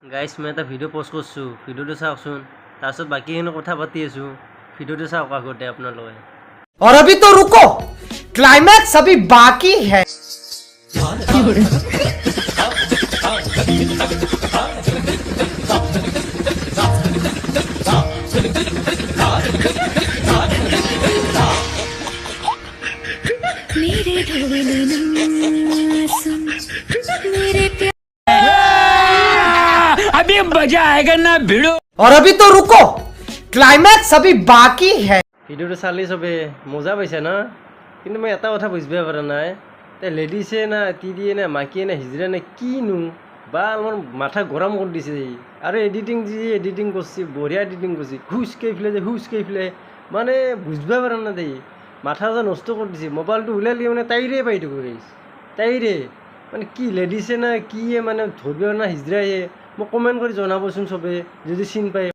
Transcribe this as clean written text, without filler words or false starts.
গাইছ মই এটা ভিডিঅ' পষ্ট কৰিছোঁ, ভিডিঅ'টো চাওকচোন। তাৰপিছত বাকীখিনি কথা পাতি আছোঁ, ভিডিঅ'টো চাওক আগতে আপোনালোকে। और अभी तो रुको, क्लाइमैक्स अभी बाकी है। मेरे ढोलना सुन मेरे अभी मजा आएगा ना भिड़ो। और अभी तो रुको, क्लाइमैक्स अभी बाकी है। ভিডিঅ'টো চালি চবে মজা পাইছে ন, কিন্তু মই এটা কথা বুজিব পৰা নাই, তে লেডিছে না তিৰিয়ে না মাইকীয়ে না হিজৰা নে কিনো বা মোৰ মাথা গৰম কৰি দিছে। আৰু এডিটিং যি এডিটিং কৰিছে, বঢ়িয়া এডিটিং কৰিছে, হুচকে ফেলে মানে বুজিব পৰা নাই দেই, মাথা যে নষ্ট কৰি দিছে। মোবাইলটো ওলালি মানে তাইৰে পাই থাকোঁ গাইছ, তাইৰে মানে কি লেডিছে না কিয়ে মানে ধৰিব না হিজৰায়ে, মোক কমেণ্ট কৰি জনাবচোন চবে যদি চিন পায়।